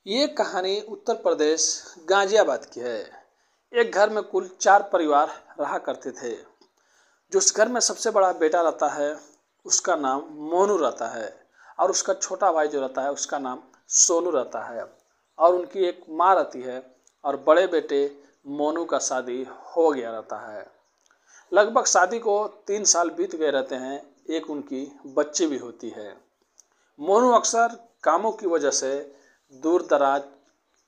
ये कहानी उत्तर प्रदेश गाजियाबाद की है। एक घर में कुल 4 परिवार रहा करते थे। जिस घर में सबसे बड़ा बेटा रहता है उसका नाम मोनू रहता है और उसका छोटा भाई जो रहता है उसका नाम सोनू रहता है और उनकी एक माँ रहती है और बड़े बेटे मोनू का शादी हो गया रहता है। लगभग शादी को 3 साल बीत गए रहते हैं। एक उनकी बच्ची भी होती है। मोनू अक्सर कामों की वजह से दूर दराज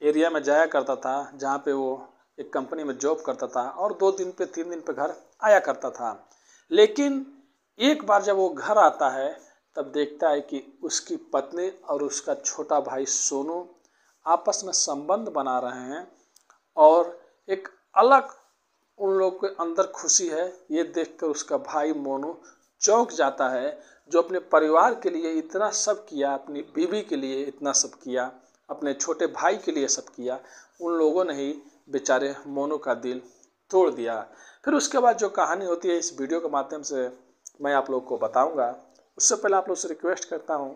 एरिया में जाया करता था, जहाँ पे वो एक कंपनी में जॉब करता था और 2 दिन पे 3 दिन पे घर आया करता था। लेकिन एक बार जब वो घर आता है तब देखता है कि उसकी पत्नी और उसका छोटा भाई सोनू आपस में संबंध बना रहे हैं और एक अलग उन लोग के अंदर खुशी है। ये देखकर उसका भाई मोनू चौंक जाता है। जो अपने परिवार के लिए इतना सब किया, अपनी बीवी के लिए इतना सब किया, अपने छोटे भाई के लिए सब किया, उन लोगों ने ही बेचारे मोनू का दिल तोड़ दिया। फिर उसके बाद जो कहानी होती है इस वीडियो के माध्यम से मैं आप लोग को बताऊंगा। उससे पहले आप लोग से रिक्वेस्ट करता हूं,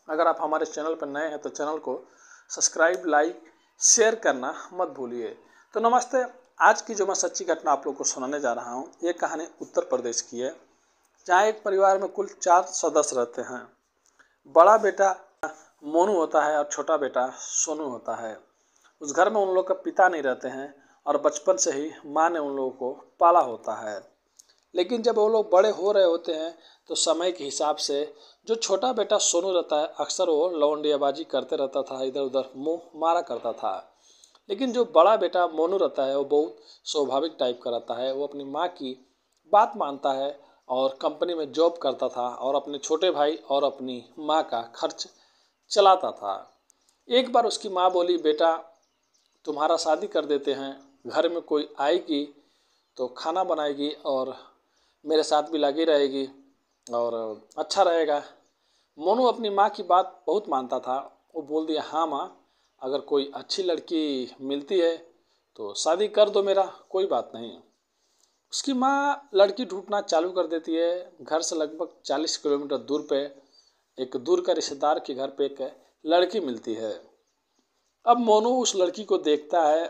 अगर आप हमारे चैनल पर नए हैं तो चैनल को सब्सक्राइब, लाइक, शेयर करना मत भूलिए। तो नमस्ते। आज की जो मैं सच्ची घटना आप लोग को सुनाने जा रहा हूँ ये कहानी उत्तर प्रदेश की है, जहाँ एक परिवार में कुल 4 सदस्य रहते हैं। बड़ा बेटा मोनू होता है और छोटा बेटा सोनू होता है। उस घर में उन लोग का पिता नहीं रहते हैं और बचपन से ही माँ ने उन लोगों को पाला होता है। लेकिन जब वो लोग बड़े हो रहे होते हैं तो समय के हिसाब से जो छोटा बेटा सोनू रहता है अक्सर वो लौंडियाबाजी करते रहता था, इधर उधर मुंह मारा करता था। लेकिन जो बड़ा बेटा मोनू रहता है वो बहुत स्वाभाविक टाइप का रहता है। वो अपनी माँ की बात मानता है और कंपनी में जॉब करता था और अपने छोटे भाई और अपनी माँ का खर्च चलाता था। एक बार उसकी माँ बोली, बेटा तुम्हारा शादी कर देते हैं, घर में कोई आएगी तो खाना बनाएगी और मेरे साथ भी लगी रहेगी और अच्छा रहेगा। मोनू अपनी माँ की बात बहुत मानता था। वो बोल दिया, हाँ माँ, अगर कोई अच्छी लड़की मिलती है तो शादी कर दो मेरा, कोई बात नहीं। उसकी माँ लड़की ढूंढना चालू कर देती है। घर से लगभग 40 किलोमीटर दूर पे एक दूर का रिश्तेदार के घर पे एक लड़की मिलती है। अब मोनू उस लड़की को देखता है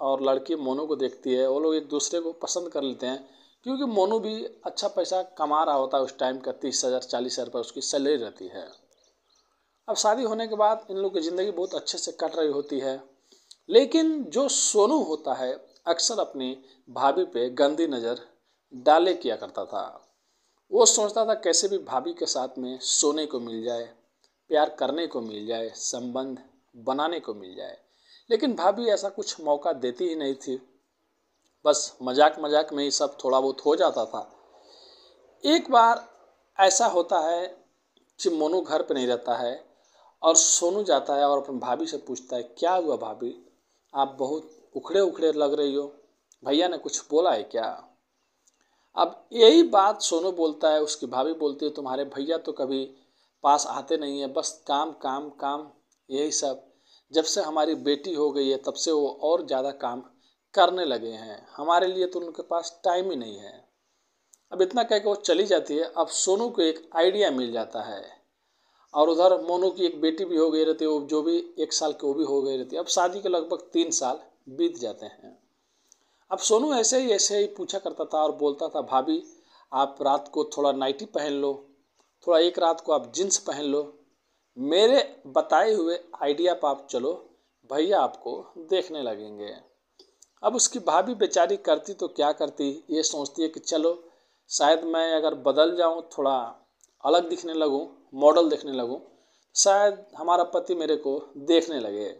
और लड़की मोनू को देखती है। वो लोग एक दूसरे को पसंद कर लेते हैं क्योंकि मोनू भी अच्छा पैसा कमा रहा होता है। उस टाइम का 30,000 40,000 रुपये उसकी सैलरी रहती है। अब शादी होने के बाद इन लोग की ज़िंदगी बहुत अच्छे से कट रही होती है। लेकिन जो सोनू होता है अक्सर अपनी भाभी पे गंदी नज़र डाले किया करता था। वो सोचता था कैसे भी भाभी के साथ में सोने को मिल जाए, प्यार करने को मिल जाए, संबंध बनाने को मिल जाए। लेकिन भाभी ऐसा कुछ मौका देती ही नहीं थी। बस मजाक मजाक में ही सब थोड़ा बहुत हो जाता था। एक बार ऐसा होता है कि मोनू घर पे नहीं रहता है और सोनू जाता है और अपनी भाभी से पूछता है, क्या हुआ भाभी, आप बहुत उखड़े उखड़े लग रही हो, भैया ने कुछ बोला है क्या? अब यही बात सोनू बोलता है। उसकी भाभी बोलती है, तुम्हारे भैया तो कभी पास आते नहीं है, बस काम काम काम यही सब। जब से हमारी बेटी हो गई है तब से वो और ज़्यादा काम करने लगे हैं, हमारे लिए तो उनके पास टाइम ही नहीं है। अब इतना कह के वो चली जाती है। अब सोनू को एक आइडिया मिल जाता है और उधर मोनू की एक बेटी भी हो गई रहती है, वो जो भी 1 साल की वो भी हो गई रहती है। अब शादी के लगभग 3 साल बीत जाते हैं। अब सोनू ऐसे ही पूछा करता था और बोलता था, भाभी आप रात को थोड़ा नाइटी पहन लो, थोड़ा एक रात को आप जींस पहन लो, मेरे बताए हुए आइडिया पर आप चलो, भैया आपको देखने लगेंगे। अब उसकी भाभी बेचारी करती तो क्या करती, ये सोचती है कि चलो शायद मैं अगर बदल जाऊं, थोड़ा अलग दिखने लगूं, मॉडल दिखने लगूं, शायद हमारा पति मेरे को देखने लगे।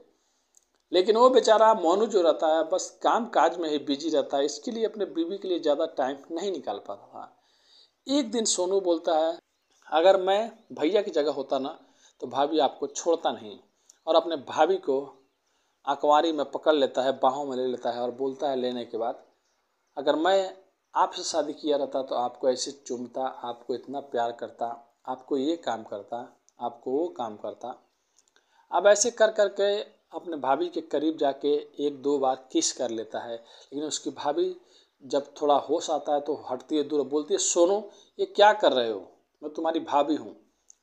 लेकिन वो बेचारा मोनू जो रहता है बस काम काज में ही बिजी रहता है, इसके लिए अपने बीवी के लिए ज़्यादा टाइम नहीं निकाल पाता था। एक दिन सोनू बोलता है, अगर मैं भैया की जगह होता ना तो भाभी आपको छोड़ता नहीं, और अपने भाभी को अकवारी में पकड़ लेता है, बाहों में ले लेता है और बोलता है लेने के बाद, अगर मैं आपसे शादी किया रहता तो आपको ऐसे चूमता, आपको इतना प्यार करता, आपको ये काम करता, आपको वो काम करता। अब ऐसे कर कर के अपने भाभी के करीब जाके 1-2 बार किस कर लेता है। लेकिन उसकी भाभी जब थोड़ा होश आता है तो हटती है दूर, बोलती है, सोनू ये क्या कर रहे हो, मैं तुम्हारी भाभी हूँ,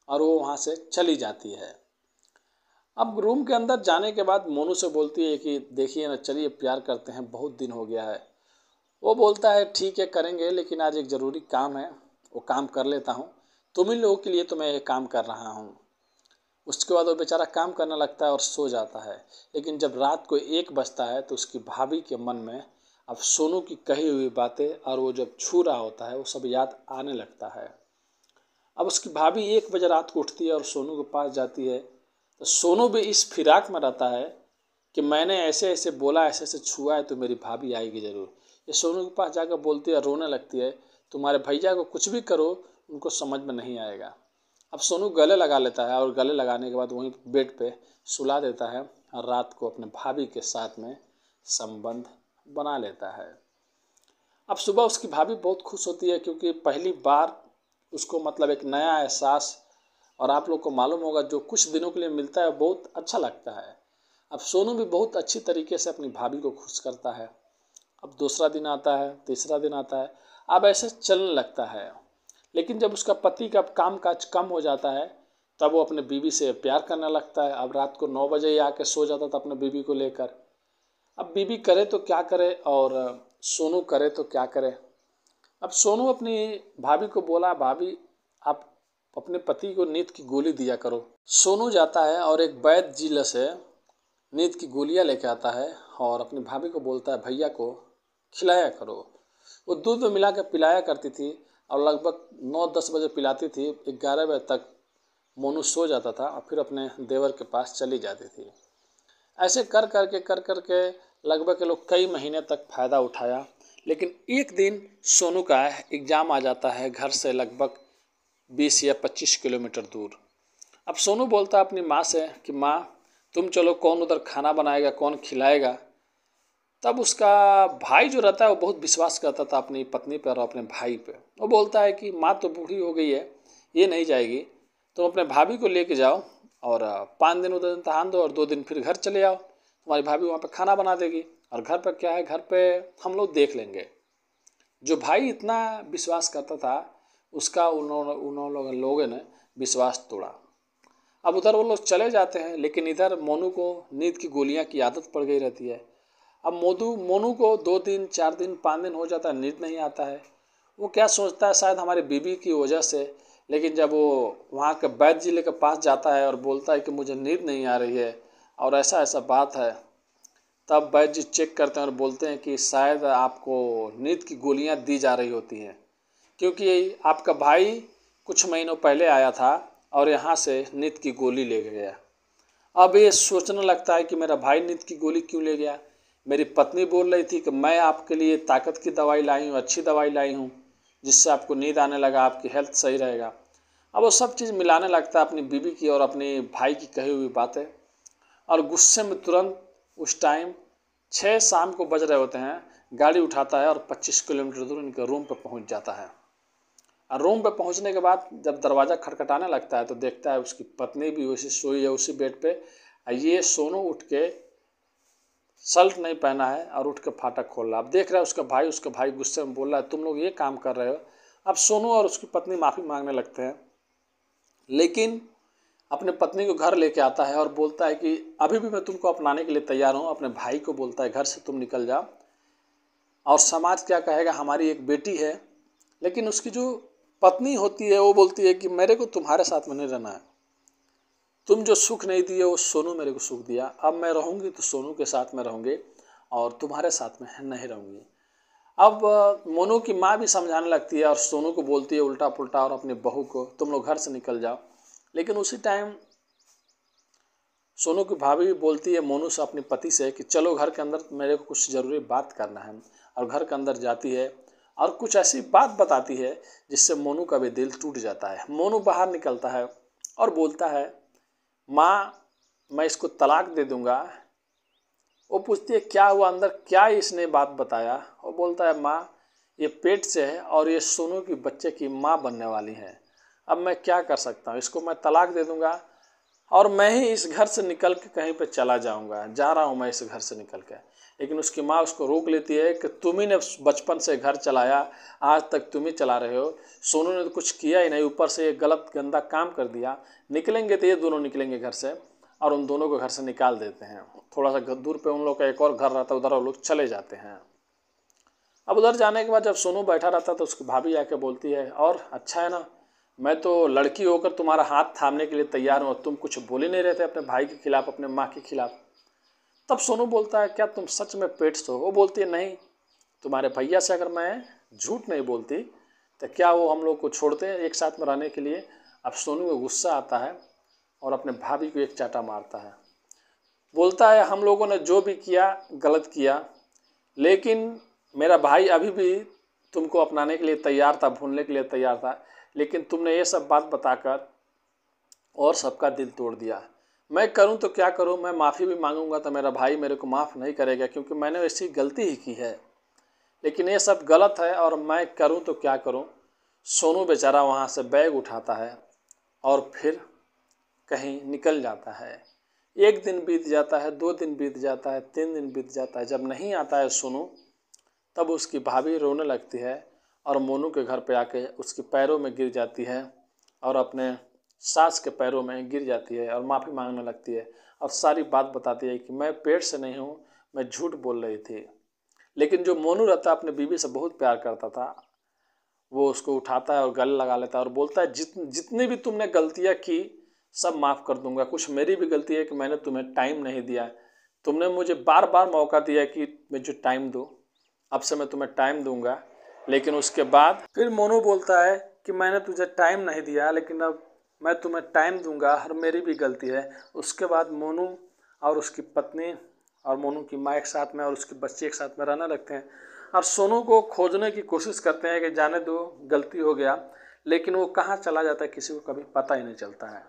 और वो वहाँ से चली जाती है। अब रूम के अंदर जाने के बाद मोनू से बोलती है कि देखिए ना, चलिए प्यार करते हैं, बहुत दिन हो गया है। वो बोलता है ठीक है करेंगे, लेकिन आज एक ज़रूरी काम है, वो काम कर लेता हूँ। तुम ही लोगों के लिए तो मैं ये काम कर रहा हूँ। उसके बाद वो बेचारा काम करने लगता है और सो जाता है। लेकिन जब रात को 1 बजता है तो उसकी भाभी के मन में अब सोनू की कही हुई बातें और वो जब छू रहा होता है वो सब याद आने लगता है। अब उसकी भाभी 1 बजे रात को उठती है और सोनू के पास जाती है। तो सोनू भी इस फिराक में रहता है कि मैंने ऐसे ऐसे बोला, ऐसे ऐसे छुआ है, तो मेरी भाभी आएगी ज़रूर। ये सोनू के पास जाकर बोलती है, रोने लगती है, तुम्हारे भैया को कुछ भी करो उनको समझ में नहीं आएगा। अब सोनू गले लगा लेता है और गले लगाने के बाद वहीं बेड पे सुला देता है और रात को अपने भाभी के साथ में संबंध बना लेता है। अब सुबह उसकी भाभी बहुत खुश होती है, क्योंकि पहली बार उसको मतलब एक नया एहसास, और आप लोग को मालूम होगा जो कुछ दिनों के लिए मिलता है बहुत अच्छा लगता है। अब सोनू भी बहुत अच्छी तरीके से अपनी भाभी को खुश करता है। अब दूसरा दिन आता है, तीसरा दिन आता है, अब ऐसे चलने लगता है। लेकिन जब उसका पति का काम काज कम हो जाता है तब वो अपने बीवी से प्यार करने लगता है। अब रात को 9 बजे ही आके सो जाता था अपने बीवी को लेकर। अब बीवी करे तो क्या करे और सोनू करे तो क्या करे। अब सोनू अपनी भाभी को बोला, भाभी आप अपने पति को नींद की गोली दिया करो। सोनू जाता है और एक वैद्य जिले से नींद की गोलियां लेके आता है और अपनी भाभी को बोलता है भैया को खिलाया करो। वो दूध में मिला के पिलाया करती थी और लगभग 9-10 बजे पिलाती थी। 11 बजे तक मोनू सो जाता था और फिर अपने देवर के पास चली जाती थी। ऐसे कर करके लगभग के लोग कई महीने तक फ़ायदा उठाया। लेकिन एक दिन सोनू का एग्ज़ाम आ जाता है घर से लगभग 20 या 25 किलोमीटर दूर। अब सोनू बोलता है अपनी माँ से कि माँ तुम चलो, कौन उधर खाना बनाएगा, कौन खिलाएगा। तब उसका भाई जो रहता है वो बहुत विश्वास करता था अपनी पत्नी पर और अपने भाई पे। वो बोलता है कि माँ तो बूढ़ी हो गई है, ये नहीं जाएगी, तुम अपने भाभी को लेके जाओ और 5 दिन उधर इम्तहान दो और 2 दिन फिर घर चले आओ। तुम्हारी भाभी वहाँ पे खाना बना देगी और घर पर क्या है, घर पे हम लोग देख लेंगे। जो भाई इतना विश्वास करता था उसका उन लोगों ने विश्वास तोड़ा। अब उधर वो लोग चले जाते हैं, लेकिन इधर मोनू को नींद की गोलियां की आदत पड़ गई रहती है। अब मोनू को 2 दिन 4 दिन 5 दिन हो जाता है, नींद नहीं आता है। वो क्या सोचता है, शायद हमारी बीवी की वजह से। लेकिन जब वो वहाँ के वैद्य जिले के पास जाता है और बोलता है कि मुझे नींद नहीं आ रही है और ऐसा ऐसा बात है, तब वैद्य जी चेक करते हैं और बोलते हैं कि शायद आपको नींद की गोलियां दी जा रही होती हैं, क्योंकि आपका भाई कुछ महीनों पहले आया था और यहाँ से नींद की गोली ले गया। अब ये सोचने लगता है कि मेरा भाई नींद की गोली क्यों ले गया। मेरी पत्नी बोल रही थी कि मैं आपके लिए ताकत की दवाई लाई हूँ, अच्छी दवाई लाई हूँ, जिससे आपको नींद आने लगा, आपकी हेल्थ सही रहेगा। अब वो सब चीज़ मिलाने लगता है अपनी बीवी की और अपने भाई की कही हुई बातें, और गुस्से में तुरंत उस टाइम 6 शाम को बज रहे होते हैं, गाड़ी उठाता है और 25 किलोमीटर दूर इनके रूम पर पहुँच जाता है। और रूम पे पहुंचने के बाद जब दरवाज़ा खटखटाने लगता है तो देखता है उसकी पत्नी भी वैसे सोई है उसी बेड पे। ये सोनू उठ के शर्ट नहीं पहना है और उठ के फाटक खोल रहा है। अब देख रहा है उसका भाई गुस्से में बोल रहा है तुम लोग ये काम कर रहे हो। अब सोनू और उसकी पत्नी माफ़ी मांगने लगते हैं, लेकिन अपने पत्नी को घर लेके आता है और बोलता है कि अभी भी मैं तुमको अपनाने के लिए तैयार हूँ। अपने भाई को बोलता है घर से तुम निकल जाओ, और समाज क्या कहेगा, हमारी एक बेटी है। लेकिन उसकी जो पत्नी होती है वो बोलती है कि मेरे को तुम्हारे साथ में नहीं रहना है, तुम जो सुख नहीं दिए वो सोनू मेरे को सुख दिया। अब मैं रहूँगी तो सोनू के साथ में रहूँगी और तुम्हारे साथ में नहीं रहूँगी। अब मोनू की माँ भी समझाने लगती है और सोनू को बोलती है उल्टा पुल्टा और अपनी बहू को तुम लोग घर से निकल जाओ। लेकिन उसी टाइम सोनू की भाभी भी बोलती है मोनू से, अपने पति से, कि चलो घर के अंदर मेरे को कुछ ज़रूरी बात करना है। और घर के अंदर जाती है और कुछ ऐसी बात बताती है जिससे मोनू का भी दिल टूट जाता है। मोनू बाहर निकलता है और बोलता है माँ मैं इसको तलाक दे दूँगा। वो पूछती है क्या हुआ अंदर, क्या इसने बात बताया। वो बोलता है माँ ये पेट से है और ये सोनू की बच्चे की माँ बनने वाली है। अब मैं क्या कर सकता हूँ, इसको मैं तलाक दे दूँगा और मैं ही इस घर से निकल के कहीं पे चला जाऊँगा, जा रहा हूँ मैं इस घर से निकल के। लेकिन उसकी माँ उसको रोक लेती है कि तुम ही ने बचपन से घर चलाया, आज तक तुम ही चला रहे हो, सोनू ने तो कुछ किया ही नहीं, ऊपर से ये गलत गंदा काम कर दिया, निकलेंगे तो ये दोनों निकलेंगे घर से। और उन दोनों को घर से निकाल देते हैं। थोड़ा सा दूर पे उन लोग का एक और घर रहता है, उधर वो लोग चले जाते हैं। अब उधर जाने के बाद जब सोनू बैठा रहता है तो उसकी भाभी आके बोलती है, और अच्छा है ना, मैं तो लड़की होकर तुम्हारा हाथ थामने के लिए तैयार हूँ, तुम कुछ बोल ही नहीं रहे थे अपने भाई के खिलाफ, अपने माँ के खिलाफ। तब सोनू बोलता है, क्या तुम सच में पेट हो? वो बोलती है, नहीं, तुम्हारे भैया से अगर मैं झूठ नहीं बोलती तो क्या वो हम लोग को छोड़ते हैं एक साथ में रहने के लिए? अब सोनू को गुस्सा आता है और अपने भाभी को एक चाटा मारता है। बोलता है, हम लोगों ने जो भी किया गलत किया, लेकिन मेरा भाई अभी भी तुमको अपनाने के लिए तैयार था, भूलने के लिए तैयार था, लेकिन तुमने ये सब बात बताकर और सबका दिल तोड़ दिया। मैं करूं तो क्या करूं, मैं माफ़ी भी मांगूंगा तो मेरा भाई मेरे को माफ़ नहीं करेगा, क्योंकि मैंने ऐसी गलती ही की है। लेकिन ये सब गलत है और मैं करूं तो क्या करूं। सोनू बेचारा वहाँ से बैग उठाता है और फिर कहीं निकल जाता है। एक दिन बीत जाता है, 2 दिन बीत जाता है, 3 दिन बीत जाता है। जब नहीं आता है सोनू, तब उसकी भाभी रोने लगती है और मोनू के घर पे आके उसके पैरों में गिर जाती है और अपने सास के पैरों में गिर जाती है और माफ़ी मांगने लगती है और सारी बात बताती है कि मैं पेट से नहीं हूँ, मैं झूठ बोल रही थी। लेकिन जो मोनू रहता अपने बीवी से बहुत प्यार करता था, वो उसको उठाता है और गले लगा लेता है और बोलता है, जितनी भी तुमने गलतियाँ की सब माफ़ कर दूंगा। कुछ मेरी भी गलती है कि मैंने तुम्हें टाइम नहीं दिया। तुमने मुझे बार बार मौका दिया कि मुझे टाइम दो, अब से मैं तुम्हें टाइम दूंगा। लेकिन उसके बाद फिर मोनू बोलता है कि मैंने तुझे टाइम नहीं दिया, लेकिन अब मैं तुम्हें टाइम दूंगा, हर मेरी भी गलती है। उसके बाद मोनू और उसकी पत्नी और मोनू की माँ एक साथ में और उसके बच्चे एक साथ में रहने लगते हैं और सोनू को खोजने की कोशिश करते हैं कि जाने दो, गलती हो गया, लेकिन वो कहाँ चला जाता है किसी को कभी पता ही नहीं चलता है।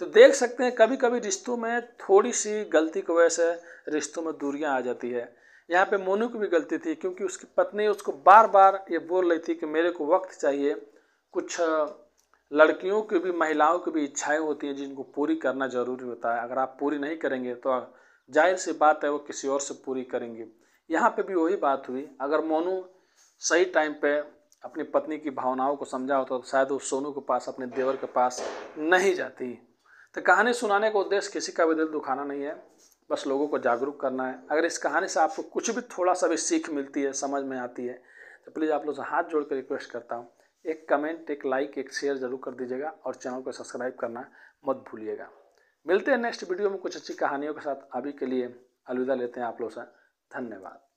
तो देख सकते हैं कभी कभी रिश्तों में थोड़ी सी गलती की वजह से रिश्तों में दूरियां आ जाती है। यहाँ पे मोनू की भी गलती थी, क्योंकि उसकी पत्नी उसको बार बार ये बोल रही थी कि मेरे को वक्त चाहिए। कुछ लड़कियों की भी, महिलाओं की भी इच्छाएं होती हैं जिनको पूरी करना ज़रूरी होता है। अगर आप पूरी नहीं करेंगे तो जाहिर सी बात है वो किसी और से पूरी करेंगे। यहाँ पे भी वही बात हुई। अगर मोनू सही टाइम पे अपनी पत्नी की भावनाओं को समझा होता तो शायद वो सोनू के पास, अपने देवर के पास नहीं जाती। तो कहानी सुनाने का उद्देश्य किसी का भी दिल दुखाना नहीं है, बस लोगों को जागरूक करना है। अगर इस कहानी से आपको कुछ भी थोड़ा सा भी सीख मिलती है, समझ में आती है, तो प्लीज़ आप लोग से हाथ जोड़ कर रिक्वेस्ट करता हूँ, एक कमेंट, एक लाइक, एक शेयर जरूर कर दीजिएगा और चैनल को सब्सक्राइब करना मत भूलिएगा। मिलते हैं नेक्स्ट वीडियो में कुछ अच्छी कहानियों के साथ। अभी के लिए अलविदा लेते हैं आप लोग से। धन्यवाद।